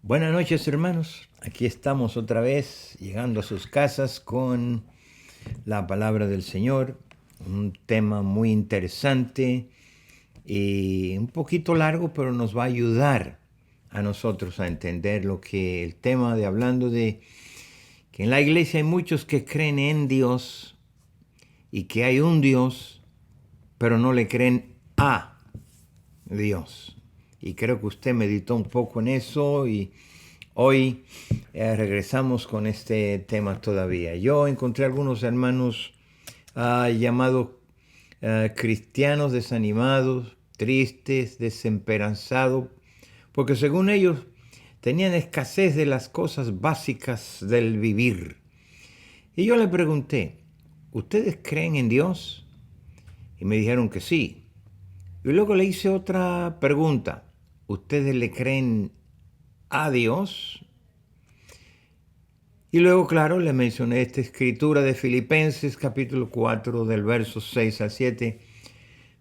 Buenas noches, hermanos. Aquí estamos otra vez llegando a sus casas con la palabra del Señor. Un tema muy interesante y un poquito largo, pero nos va a ayudar a nosotros a entender lo que el tema de hablando de que en la iglesia hay muchos que creen en Dios y que hay un Dios, pero no le creen a Dios. Y creo que usted meditó un poco en eso y hoy regresamos con este tema todavía. Yo encontré algunos hermanos llamados cristianos desanimados, tristes, desesperanzados, porque según ellos tenían escasez de las cosas básicas del vivir. Y yo le pregunté, ¿ustedes creen en Dios? Y me dijeron que sí. Y luego le hice otra pregunta, ¿ustedes le creen a Dios? Y luego, claro, le mencioné esta escritura de Filipenses capítulo 4 del verso 6 al 7,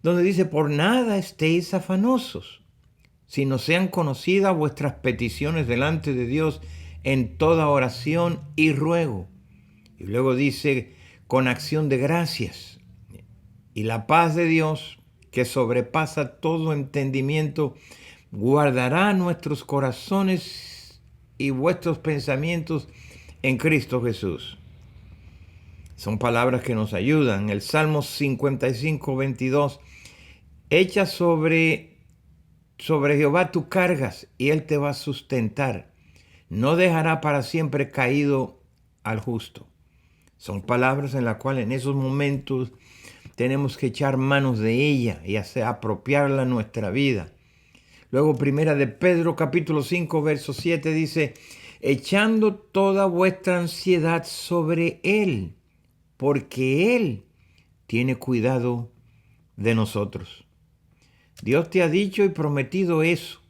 donde dice, por nada estéis afanosos, sino sean conocidas vuestras peticiones delante de Dios en toda oración y ruego. Y luego dice, con acción de gracias. Y la paz de Dios, que sobrepasa todo entendimiento, guardará nuestros corazones y vuestros pensamientos en Cristo Jesús. Son palabras que nos ayudan. El Salmo 55, 22. Echa sobre Jehová tu cargas y Él te va a sustentar. No dejará para siempre caído al justo. Son palabras en las cuales en esos momentos tenemos que echar manos de ella y apropiarla a nuestra vida. Luego, primera de Pedro, capítulo 5, verso 7, dice, echando toda vuestra ansiedad sobre Él, porque Él tiene cuidado de nosotros. Dios te ha dicho y prometido eso.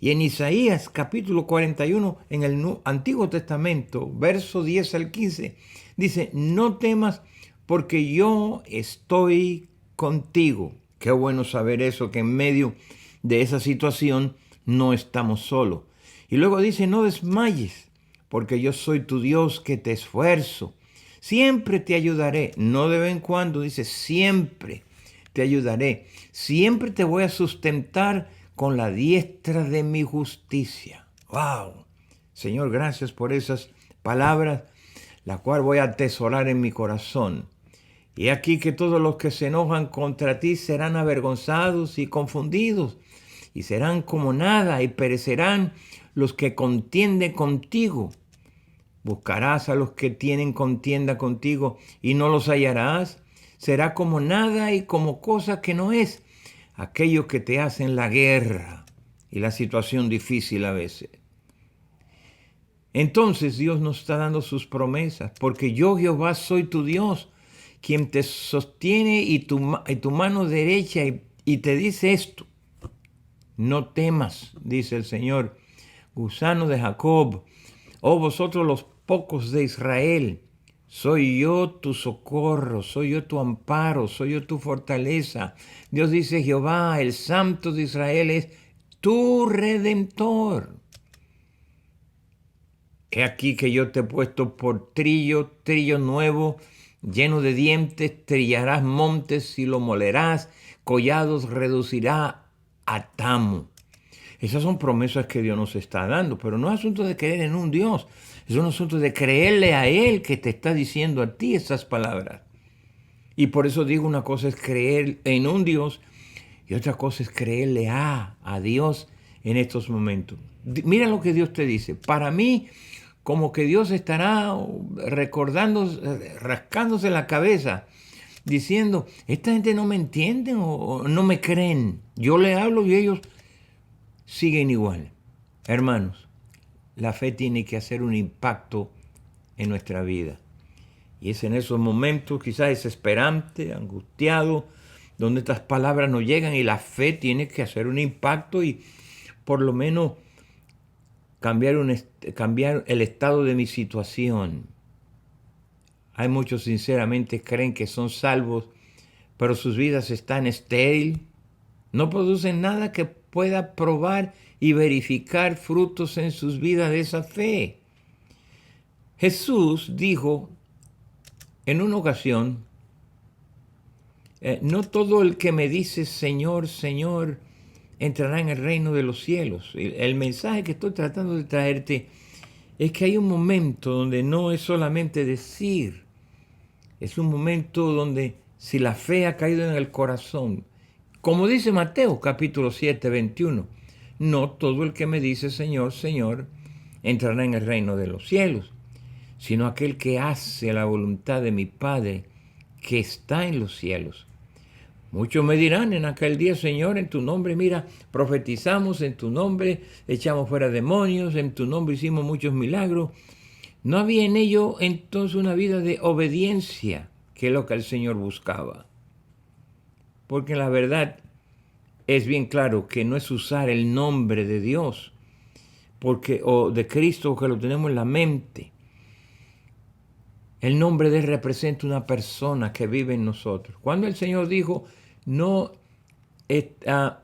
Y en Isaías, capítulo 41, en el Antiguo Testamento, verso 10 al 15, dice, no temas porque yo estoy contigo. Qué bueno saber eso, que en medio de esa situación no estamos solos. Y luego dice, no desmayes, porque yo soy tu Dios que te esfuerzo. Siempre te ayudaré, no de vez en cuando, dice, siempre te ayudaré. Siempre te voy a sustentar con la diestra de mi justicia. ¡Wow! Señor, gracias por esas palabras, la cual voy a atesorar en mi corazón. Y aquí que todos los que se enojan contra ti serán avergonzados y confundidos, y serán como nada, y perecerán los que contienden contigo. Buscarás a los que tienen contienda contigo, y no los hallarás. Será como nada y como cosa que no es, aquellos que te hacen la guerra y la situación difícil a veces. Entonces Dios nos está dando sus promesas, porque yo Jehová soy tu Dios, quien te sostiene y tu mano derecha y te dice esto. No temas, dice el Señor, gusano de Jacob, oh vosotros los pocos de Israel, soy yo tu socorro, soy yo tu amparo, soy yo tu fortaleza. Dios dice, Jehová, el Santo de Israel, es tu Redentor. He aquí que yo te he puesto por trillo nuevo, lleno de dientes, trillarás montes y lo molerás, collados reducirá a tamo. Esas son promesas que Dios nos está dando, pero no es asunto de creer en un Dios, es un asunto de creerle a Él que te está diciendo a ti esas palabras. Y por eso digo, una cosa es creer en un Dios y otra cosa es creerle a Dios en estos momentos. Mira lo que Dios te dice. Para mí, como que Dios estará rascándose la cabeza, diciendo, esta gente no me entiende o no me creen. Yo le hablo y ellos siguen igual. Hermanos, la fe tiene que hacer un impacto en nuestra vida. Y es en esos momentos quizás desesperante, angustiado, donde estas palabras no llegan y la fe tiene que hacer un impacto y por lo menos cambiar el estado de mi situación. Hay muchos sinceramente creen que son salvos, pero sus vidas están estériles, no producen nada que pueda probar y verificar frutos en sus vidas de esa fe. Jesús dijo en una ocasión, no todo el que me dice Señor, Señor, entrará en el reino de los cielos. El mensaje que estoy tratando de traerte es que hay un momento donde no es solamente decir, es un momento donde si la fe ha caído en el corazón, como dice Mateo capítulo 7, 21, no todo el que me dice Señor, Señor, entrará en el reino de los cielos, sino aquel que hace la voluntad de mi Padre que está en los cielos. Muchos me dirán en aquel día, Señor, en tu nombre, mira, profetizamos, en tu nombre echamos fuera demonios, en tu nombre hicimos muchos milagros. No había en ello entonces una vida de obediencia, que es lo que el Señor buscaba. Porque la verdad es bien claro que no es usar el nombre de Dios o de Cristo que lo tenemos en la mente. El nombre de Él representa una persona que vive en nosotros. Cuando el Señor dijo, no estaba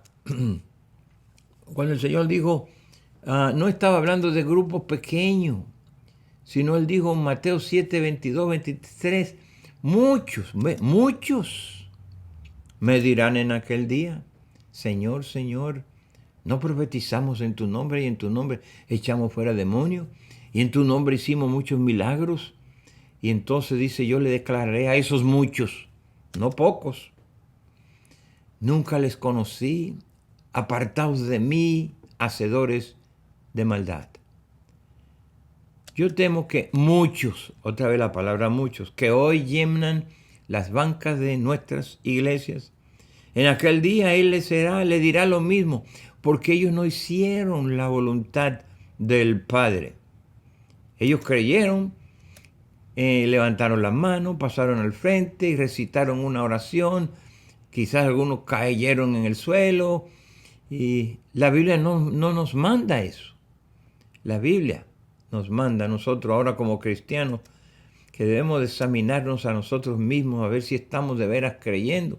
hablando de grupos pequeños, sino Él dijo en Mateo 7, 22, 23, muchos me dirán en aquel día, Señor, Señor, ¿no profetizamos en tu nombre y en tu nombre echamos fuera demonios? Y en tu nombre hicimos muchos milagros. Y entonces dice, yo le declararé a esos muchos, no pocos, nunca les conocí, apartados de mí, hacedores de maldad. Yo temo que muchos, otra vez la palabra muchos, que hoy llenan las bancas de nuestras iglesias, en aquel día Él le dirá lo mismo, porque ellos no hicieron la voluntad del Padre. Ellos creyeron, levantaron las manos, pasaron al frente y recitaron una oración. Quizás algunos cayeron en el suelo. Y la Biblia no nos manda eso. La Biblia nos manda a nosotros ahora como cristianos que debemos de examinarnos a nosotros mismos a ver si estamos de veras creyendo.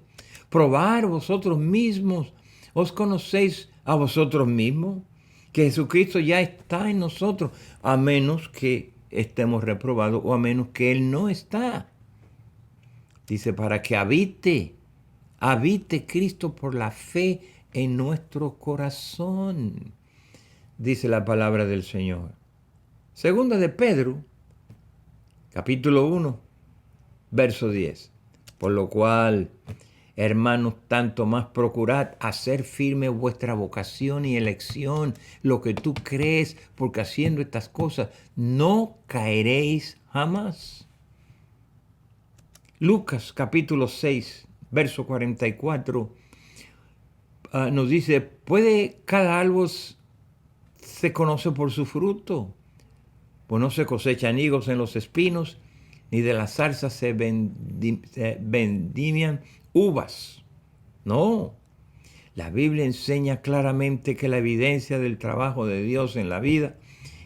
Probar vosotros mismos. ¿Os conocéis a vosotros mismos? Que Jesucristo ya está en nosotros, a menos que estemos reprobados o a menos que Él no está. Dice, para que habite Cristo por la fe en nuestro corazón, dice la palabra del Señor. Segunda de Pedro, capítulo 1, verso 10. Por lo cual, hermanos, tanto más procurad hacer firme vuestra vocación y elección, lo que tú crees, porque haciendo estas cosas no caeréis jamás. Lucas capítulo 6, verso 44, nos dice, ¿puede cada árbol se conoce por su fruto? Pues no se cosechan higos en los espinos, ni de las zarzas se vendimian uvas. No, la Biblia enseña claramente que la evidencia del trabajo de Dios en la vida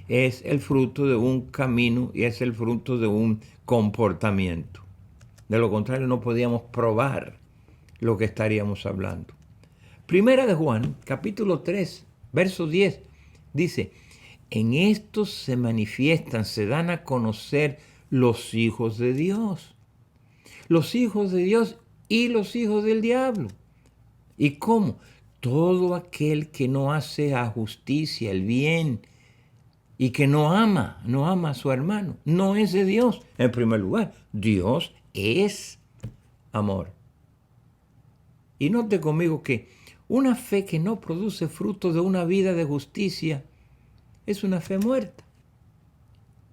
es el fruto de un camino y es el fruto de un comportamiento. De lo contrario, no podíamos probar lo que estaríamos hablando. Primera de Juan, capítulo 3, verso 10, dice, en esto se manifiestan, se dan a conocer los hijos de Dios. Los hijos de Dios y los hijos del diablo. ¿Y cómo? Todo aquel que no hace a justicia, el bien, y que no ama a su hermano, no es de Dios. En primer lugar, Dios es amor. Y note conmigo que una fe que no produce fruto de una vida de justicia es una fe muerta.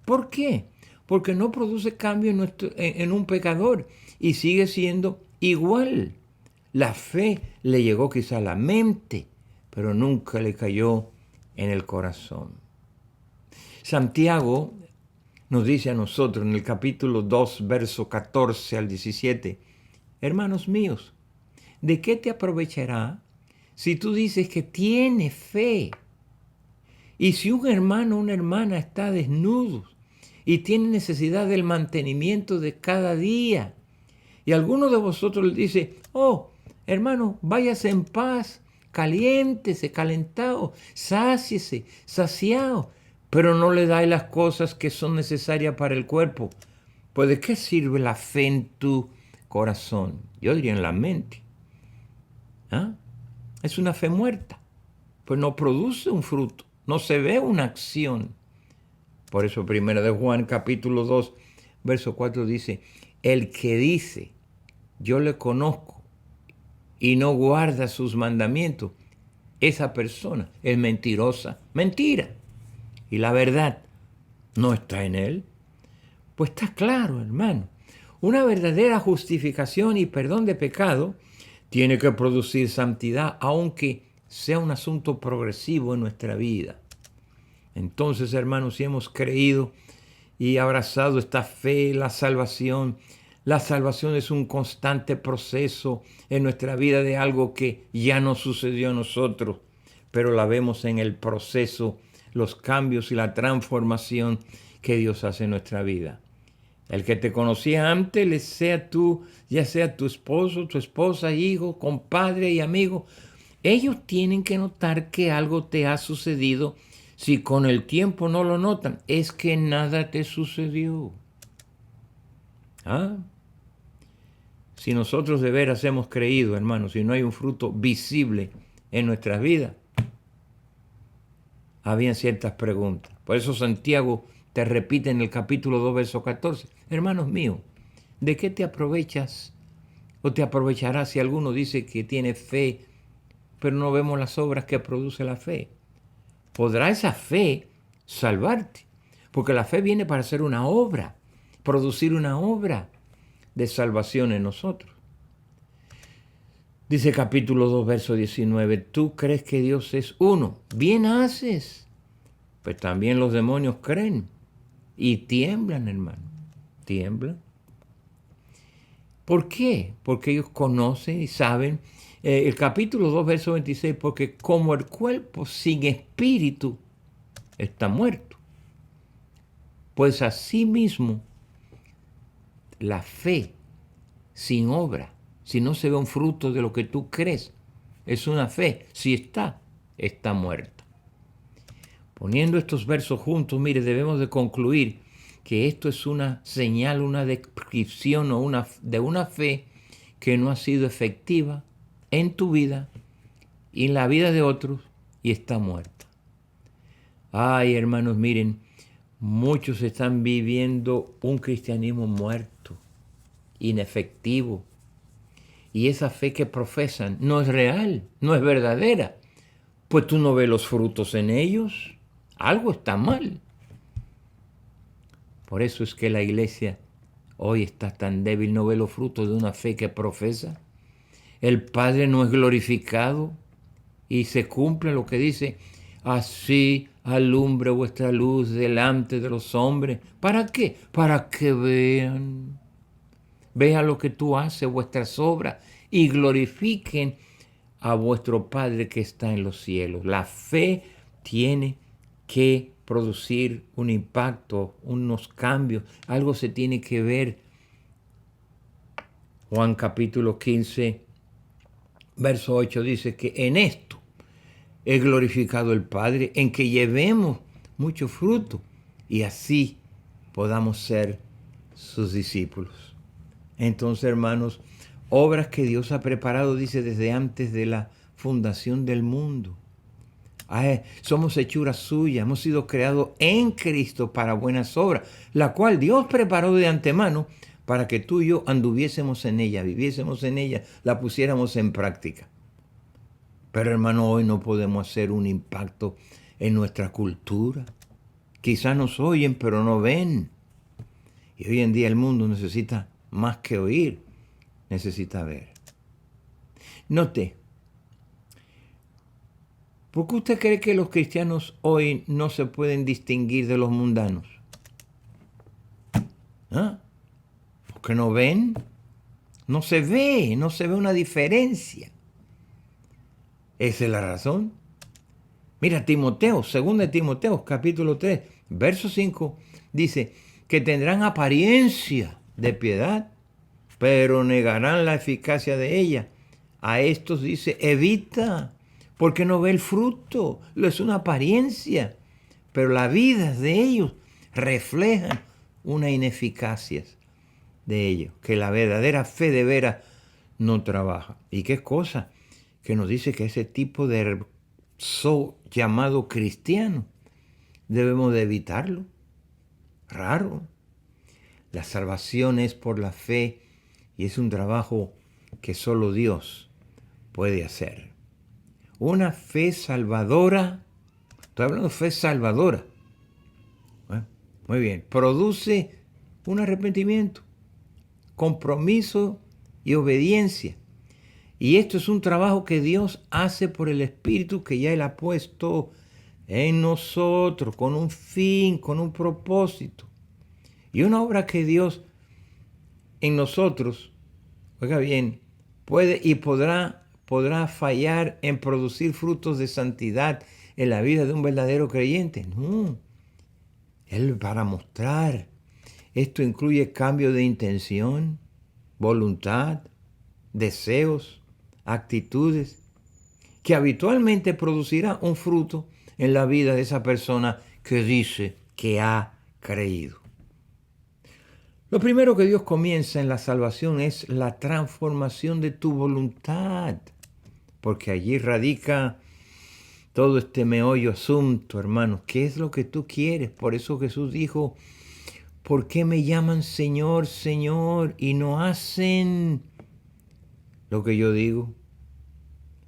¿Por qué? Porque no produce cambio en un pecador y sigue siendo igual. La fe le llegó quizá a la mente, pero nunca le cayó en el corazón. Santiago nos dice a nosotros en el capítulo 2, verso 14 al 17, hermanos míos, ¿de qué te aprovechará si tú dices que tienes fe? Y si un hermano o una hermana está desnudo y tiene necesidad del mantenimiento de cada día, y alguno de vosotros le dice, oh, hermano, váyase en paz, caliéntese, calentado, sáciese, saciado, pero no le dais las cosas que son necesarias para el cuerpo. Pues ¿de qué sirve la fe en tu corazón? Yo diría en la mente. ¿Ah? Es una fe muerta, pues no produce un fruto, no se ve una acción. Por eso 1 de Juan capítulo 2, verso 4 dice, el que dice, yo le conozco y no guarda sus mandamientos, esa persona es mentirosa, mentira. Y la verdad no está en él. Pues está claro, hermano. Una verdadera justificación y perdón de pecado tiene que producir santidad, aunque sea un asunto progresivo en nuestra vida. Entonces, hermanos, si hemos creído y abrazado esta fe, la salvación es un constante proceso en nuestra vida de algo que ya no sucedió a nosotros, pero la vemos en el proceso, los cambios y la transformación que Dios hace en nuestra vida. El que te conocía antes, ya sea tu esposo, tu esposa, hijo, compadre y amigo, ellos tienen que notar que algo te ha sucedido. Si con el tiempo no lo notan, es que nada te sucedió. ¿Ah? Si nosotros de veras hemos creído, hermanos, si no hay un fruto visible en nuestras vidas, habían ciertas preguntas. Por eso Santiago te repite en el capítulo 2, verso 14. Hermanos míos, ¿de qué te aprovechas o te aprovecharás si alguno dice que tiene fe, pero no vemos las obras que produce la fe? ¿Podrá esa fe salvarte? Porque la fe viene para hacer una obra, producir una obra de salvación en nosotros. Dice capítulo 2, verso 19, tú crees que Dios es uno, bien haces. Pues también los demonios creen y tiemblan, hermano, tiemblan. ¿Por qué? Porque ellos conocen y saben. El capítulo 2, verso 26, porque como el cuerpo sin espíritu está muerto, pues asimismo la fe sin obra, si no se ve un fruto de lo que tú crees, es una fe, si está muerta. Poniendo estos versos juntos, mire, debemos de concluir que esto es una señal, una descripción de una fe que no ha sido efectiva en tu vida y en la vida de otros y está muerta. Ay, hermanos, miren, muchos están viviendo un cristianismo muerto, inefectivo, y esa fe que profesan no es real, no es verdadera, pues tú no ves los frutos en ellos. Algo está mal. Por eso es que la iglesia hoy está tan débil, no ve los frutos de una fe que profesa. El Padre no es glorificado y se cumple lo que dice, así alumbre vuestra luz delante de los hombres. ¿Para qué? Para que vean lo que tú haces, vuestras obras, y glorifiquen a vuestro Padre que está en los cielos. La fe tiene que producir un impacto, unos cambios, algo se tiene que ver. Juan capítulo 15, verso 8 dice que en esto es glorificado el Padre, en que llevemos mucho fruto y así podamos ser sus discípulos. Entonces, hermanos, obras que Dios ha preparado, dice, desde antes de la fundación del mundo. Somos hechura suya, hemos sido creados en Cristo para buenas obras, la cual Dios preparó de antemano para que tú y yo anduviésemos en ella, viviésemos en ella, la pusiéramos en práctica. Pero hermano, hoy no podemos hacer un impacto en nuestra cultura. Quizás nos oyen, pero no ven. Y hoy en día el mundo necesita más que oír, necesita ver. Note, ¿por qué usted cree que los cristianos hoy no se pueden distinguir de los mundanos? ¿Ah? ¿Porque no ven? No se ve una diferencia. Esa es la razón. Mira, Timoteo, 2 Timoteo, capítulo 3, verso 5, dice que tendrán apariencia de piedad, pero negarán la eficacia de ella. A estos dice, evita, porque no ve el fruto, es una apariencia, pero la vida de ellos refleja una ineficacia de ellos, que la verdadera fe de veras no trabaja. ¿Y qué cosa? Que nos dice que ese tipo de llamado cristiano debemos de evitarlo. Raro. La salvación es por la fe y es un trabajo que solo Dios puede hacer. Una fe salvadora, estoy hablando de fe salvadora. Bueno, muy bien, produce un arrepentimiento, compromiso y obediencia. Y esto es un trabajo que Dios hace por el Espíritu que ya Él ha puesto en nosotros, con un fin, con un propósito. Y una obra que Dios en nosotros, oiga bien, puede y podrá fallar en producir frutos de santidad en la vida de un verdadero creyente. No, Él para mostrar. Esto incluye cambio de intención, voluntad, deseos, actitudes, que habitualmente producirá un fruto en la vida de esa persona que dice que ha creído. Lo primero que Dios comienza en la salvación es la transformación de tu voluntad, porque allí radica todo este meollo asunto, hermanos. ¿Qué es lo que tú quieres? Por eso Jesús dijo, ¿por qué me llaman Señor, Señor y no hacen lo que yo digo?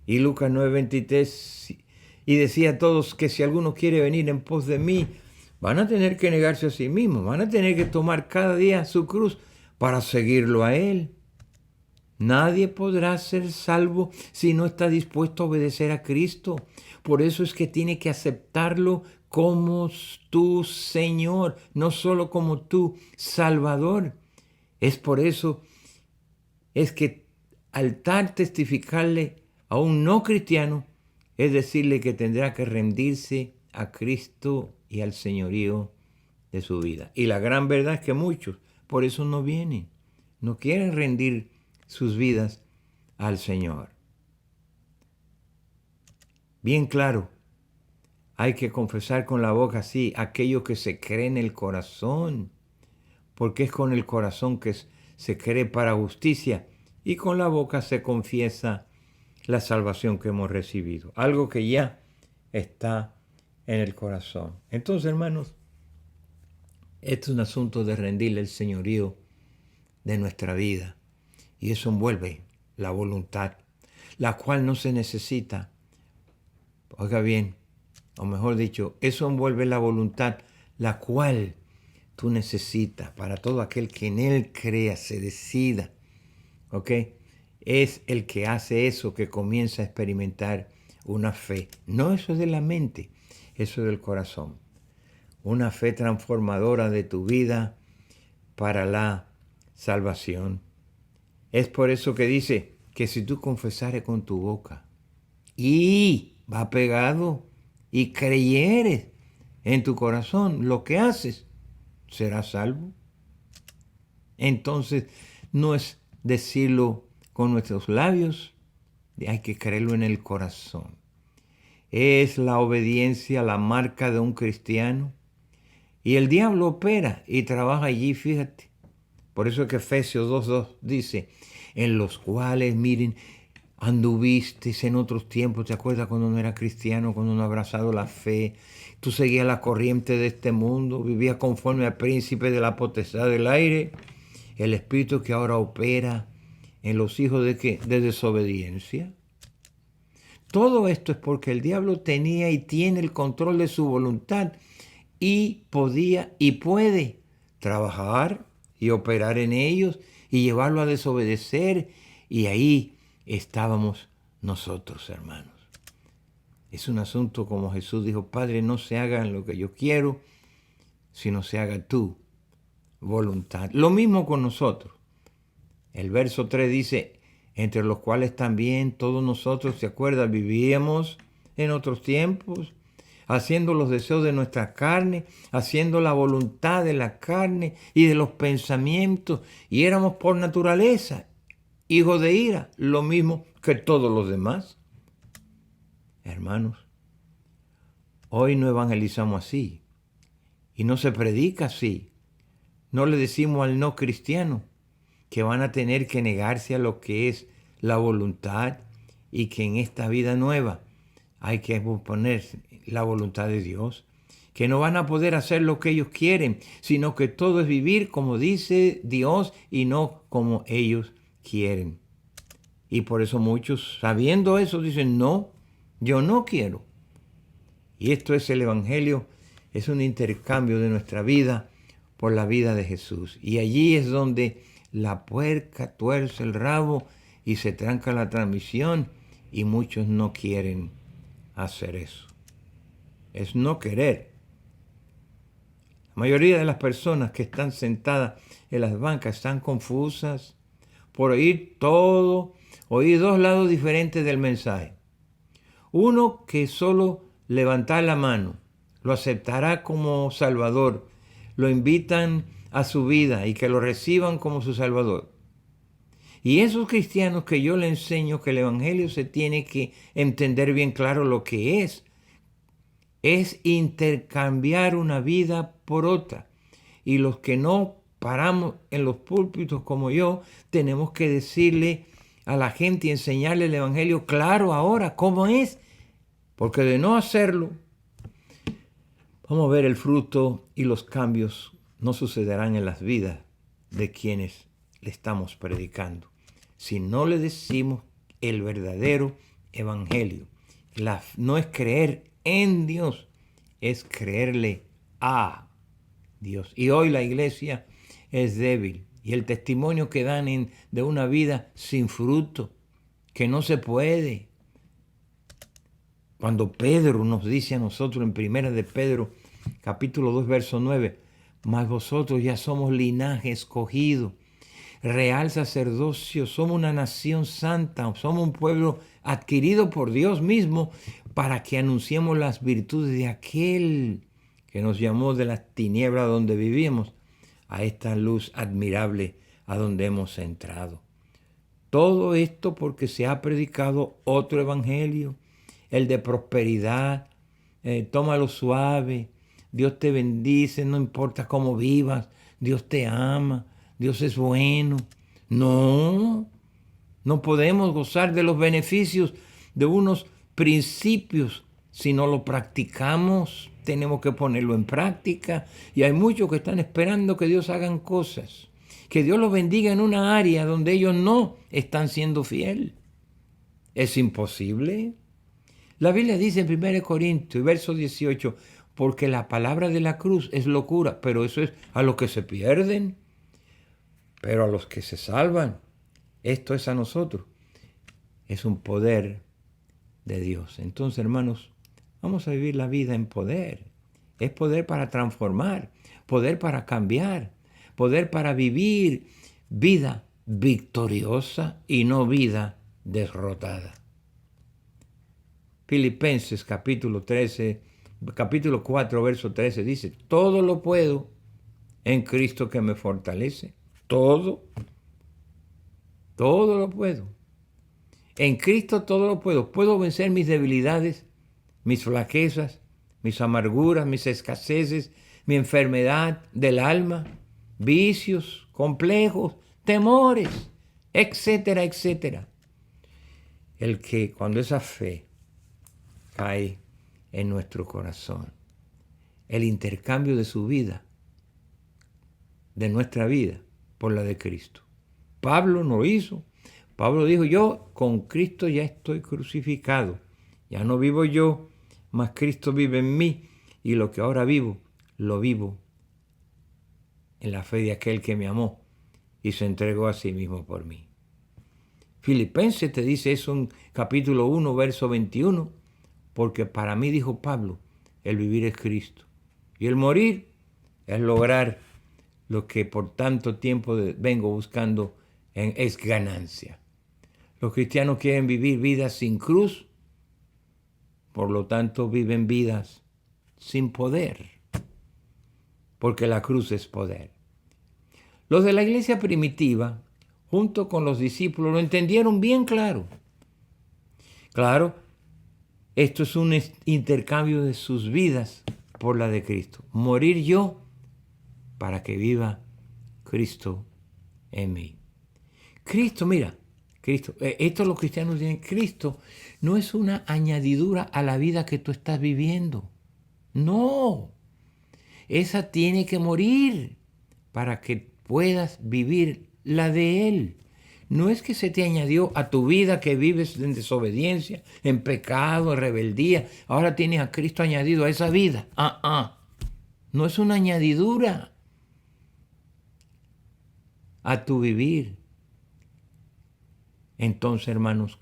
Y Lucas 9:23, y decía a todos que si alguno quiere venir en pos de mí, van a tener que negarse a sí mismos, van a tener que tomar cada día su cruz para seguirlo a Él. Nadie podrá ser salvo si no está dispuesto a obedecer a Cristo. Por eso es que tiene que aceptarlo como tu Señor, no solo como tu Salvador. Es por eso, es que al tal testificarle a un no cristiano, es decirle que tendrá que rendirse a Cristo y al señorío de su vida. Y la gran verdad es que muchos por eso no vienen, no quieren rendir sus vidas al Señor. Bien claro, hay que confesar con la boca, sí, aquello que se cree en el corazón, porque es con el corazón que se cree para justicia y con la boca se confiesa la salvación que hemos recibido, algo que ya está en el corazón. Entonces, hermanos, esto es un asunto de rendirle el señorío de nuestra vida y eso envuelve la voluntad, la cual no se necesita. Oiga bien, o mejor dicho, eso envuelve la voluntad, la cual tú necesitas para todo aquel que en Él crea, se decida, ¿ok? Es el que hace eso, que comienza a experimentar una fe. No eso es de la mente, eso es del corazón. Una fe transformadora de tu vida para la salvación. Es por eso que dice que si tú confesares con tu boca y va pegado y creyeres en tu corazón lo que haces, serás salvo. Entonces no es decirlo con nuestros labios, hay que creerlo en el corazón. Es la obediencia la marca de un cristiano. Y el diablo opera y trabaja allí, fíjate. Por eso es que Efesios 2:2 dice, en los cuales, miren, anduvisteis en otros tiempos. ¿Te acuerdas cuando no era cristiano, cuando no abrazado la fe? Tú seguías la corriente de este mundo, vivías conforme al príncipe de la potestad del aire, el espíritu que ahora opera en los hijos de ¿qué? De desobediencia. Todo esto es porque el diablo tenía y tiene el control de su voluntad y podía y puede trabajar y operar en ellos y llevarlo a desobedecer. Y ahí estábamos nosotros, hermanos. Es un asunto como Jesús dijo, Padre, no se haga lo que yo quiero, sino se haga tu voluntad. Lo mismo con nosotros. El verso 3 dice, entre los cuales también todos nosotros, ¿se acuerdan? Vivíamos en otros tiempos, haciendo los deseos de nuestra carne, haciendo la voluntad de la carne y de los pensamientos, y éramos por naturaleza hijos de ira, lo mismo que todos los demás. Hermanos, hoy no evangelizamos así y no se predica así. No le decimos al no cristiano que van a tener que negarse a lo que es la voluntad y que en esta vida nueva hay que poner la voluntad de Dios, que no van a poder hacer lo que ellos quieren, sino que todo es vivir como dice Dios y no como ellos quieren. Y por eso muchos, sabiendo eso, dicen, no, yo no quiero. Y esto es el Evangelio, es un intercambio de nuestra vida por la vida de Jesús. Y allí es donde la puerca tuerce el rabo y se tranca la transmisión y muchos no quieren hacer eso. Es no querer. La mayoría de las personas que están sentadas en las bancas están confusas por oír dos lados diferentes del mensaje. Uno que solo levantar la mano, lo aceptará como Salvador, lo invitan a su vida y que lo reciban como su Salvador. Y esos cristianos que yo le enseño que el Evangelio se tiene que entender bien claro lo que es intercambiar una vida por otra. Y los que no paramos en los púlpitos como yo, tenemos que decirle a la gente y enseñarle el Evangelio claro ahora, cómo es. Porque de no hacerlo, vamos a ver el fruto y los cambios no sucederán en las vidas de quienes le estamos predicando. Si no le decimos el verdadero Evangelio, no es creer en Dios, es creerle a Dios. Y hoy la iglesia es débil. Y el testimonio que dan de una vida sin fruto, que no se puede. Cuando Pedro nos dice a nosotros en Primera de Pedro, capítulo 2, verso 9, mas vosotros ya somos linaje escogido, real sacerdocio, somos una nación santa, somos un pueblo adquirido por Dios mismo para que anunciemos las virtudes de aquel que nos llamó de las tinieblas donde vivíamos a esta luz admirable a donde hemos entrado. Todo esto porque se ha predicado otro evangelio, el de prosperidad, tómalo suave, Dios te bendice, no importa cómo vivas, Dios te ama, Dios es bueno. No podemos gozar de los beneficios de unos principios si no lo practicamos. Tenemos que ponerlo en práctica y hay muchos que están esperando que Dios hagan cosas, que Dios los bendiga en una área donde ellos no están siendo fiel. ¿Es imposible? La Biblia dice en 1 Corintios, verso 18, porque la palabra de la cruz es locura, pero eso es a los que se pierden, pero a los que se salvan, esto es a nosotros, es un poder de Dios. Entonces, hermanos, vamos a vivir la vida en poder. Es poder para transformar, poder para cambiar, poder para vivir vida victoriosa y no vida derrotada. Filipenses capítulo 4, verso 13 dice, todo lo puedo en Cristo que me fortalece. Todo lo puedo. En Cristo todo lo puedo. Puedo vencer mis debilidades, mis flaquezas, mis amarguras, mis escaseces, mi enfermedad del alma, vicios, complejos, temores, etcétera, etcétera. El que cuando esa fe cae en nuestro corazón, el intercambio de su vida, de nuestra vida, por la de Cristo. Pablo no lo hizo. Pablo dijo, yo con Cristo ya estoy crucificado. Ya no vivo yo, mas Cristo vive en mí. Y lo que ahora vivo, lo vivo en la fe de aquel que me amó y se entregó a sí mismo por mí. Filipenses te dice eso en capítulo 1, verso 21, porque para mí, dijo Pablo, el vivir es Cristo y el morir es lograr lo que por tanto tiempo vengo buscando, es ganancia. Los cristianos quieren vivir vidas sin cruz, por lo tanto viven vidas sin poder, porque la cruz es poder. Los de la iglesia primitiva, junto con los discípulos, lo entendieron bien claro. Claro, Esto es un intercambio de sus vidas por la de Cristo. Morir yo para que viva Cristo en mí. Cristo, mira, Cristo, esto los cristianos dicen, Cristo no es una añadidura a la vida que tú estás viviendo. No, esa tiene que morir para que puedas vivir la de Él. No es que se te añadió a tu vida que vives en desobediencia, en pecado, en rebeldía. Ahora tienes a Cristo añadido a esa vida. No es una añadidura a tu vivir. Entonces, hermanos,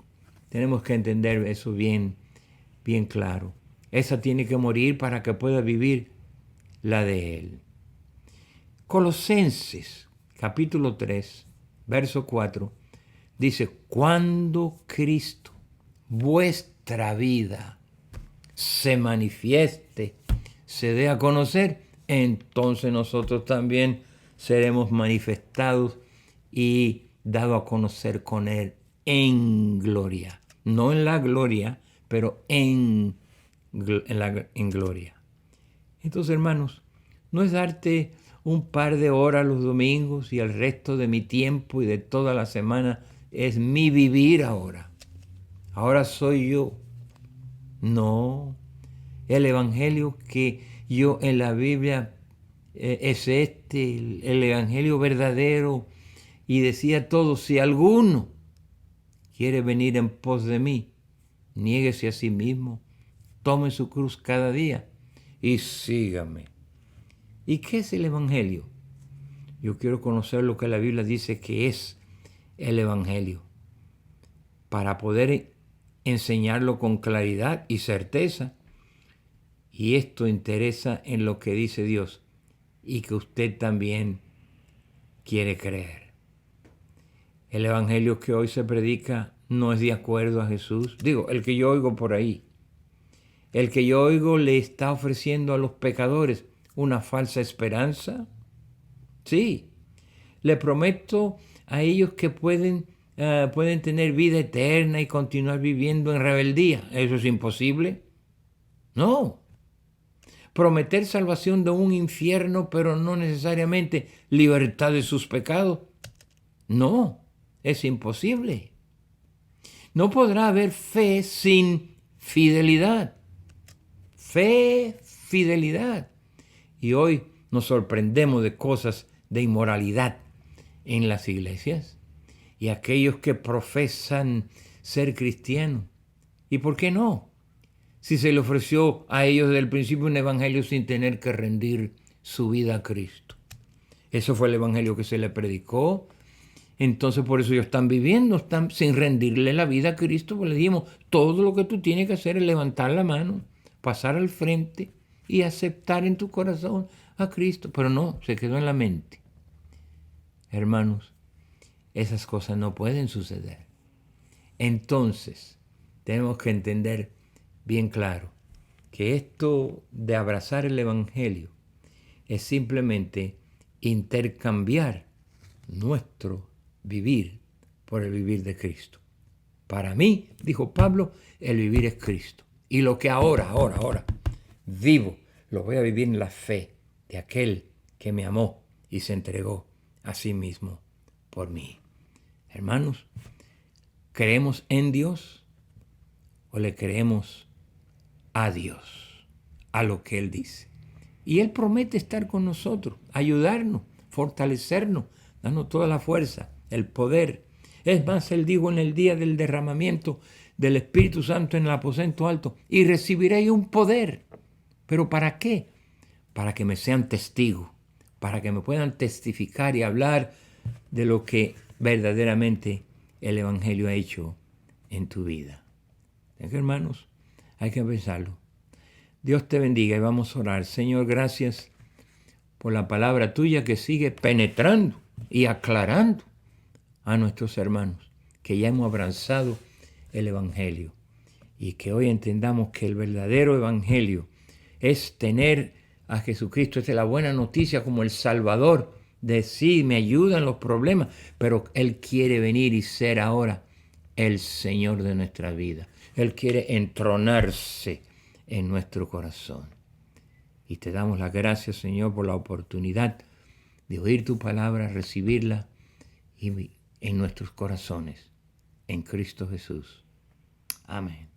tenemos que entender eso bien, bien claro. Esa tiene que morir para que pueda vivir la de Él. Colosenses, capítulo 3, verso 4, dice, cuando Cristo, vuestra vida, se manifieste, se dé a conocer, entonces nosotros también seremos manifestados y dados a conocer con Él en gloria. No en la gloria, pero en gloria. Entonces, hermanos, no es darte un par de horas los domingos y el resto de mi tiempo y de toda la semana es mi vivir ahora. Ahora soy yo. No. El evangelio que yo en la Biblia es el evangelio verdadero. Y decía todo, si alguno quiere venir en pos de mí, niéguese a sí mismo, tome su cruz cada día y sígame. ¿Y qué es el evangelio? Yo quiero conocer lo que la Biblia dice que es el evangelio, para poder enseñarlo con claridad y certeza. Y esto interesa en lo que dice Dios y que usted también quiere creer. El evangelio que hoy se predica no es de acuerdo a Jesús. Digo, el que yo oigo por ahí. El que yo oigo le está ofreciendo a los pecadores una falsa esperanza. Sí, le prometo a ellos que pueden tener vida eterna y continuar viviendo en rebeldía. ¿Eso es imposible? No. Prometer salvación de un infierno, pero no necesariamente libertad de sus pecados. No, es imposible. No podrá haber fe sin fidelidad. Fe, fidelidad. Y hoy nos sorprendemos de cosas de inmoralidad en las iglesias y aquellos que profesan ser cristianos. ¿Y por qué no? Si se le ofreció a ellos desde el principio un evangelio sin tener que rendir su vida a Cristo. Eso fue el evangelio que se le predicó. Entonces por eso ellos están viviendo sin rendirle la vida a Cristo. Pues le dijimos, todo lo que tú tienes que hacer es levantar la mano, pasar al frente y aceptar en tu corazón a Cristo. Pero no, se quedó en la mente. Hermanos, esas cosas no pueden suceder. Entonces, tenemos que entender bien claro que esto de abrazar el evangelio es simplemente intercambiar nuestro vivir por el vivir de Cristo. Para mí, dijo Pablo, el vivir es Cristo. Y lo que ahora vivo, lo voy a vivir en la fe de aquel que me amó y se entregó a sí mismo por mí. Hermanos, ¿creemos en Dios o le creemos a Dios, a lo que Él dice? Y Él promete estar con nosotros, ayudarnos, fortalecernos, darnos toda la fuerza, el poder. Es más, Él dijo en el día del derramamiento del Espíritu Santo en el aposento alto, y recibiréis un poder. ¿Pero para qué? Para que me sean testigos, para que me puedan testificar y hablar de lo que verdaderamente el Evangelio ha hecho en tu vida. Hermanos, hay que pensarlo. Dios te bendiga y vamos a orar. Señor, gracias por la palabra tuya que sigue penetrando y aclarando a nuestros hermanos, que ya hemos abrazado el Evangelio y que hoy entendamos que el verdadero Evangelio es tener a Jesucristo, es la buena noticia como el Salvador, de sí, me ayuda en los problemas, pero Él quiere venir y ser ahora el Señor de nuestra vida. Él quiere entronarse en nuestro corazón. Y te damos las gracias, Señor, por la oportunidad de oír tu palabra, recibirla y en nuestros corazones, en Cristo Jesús. Amén.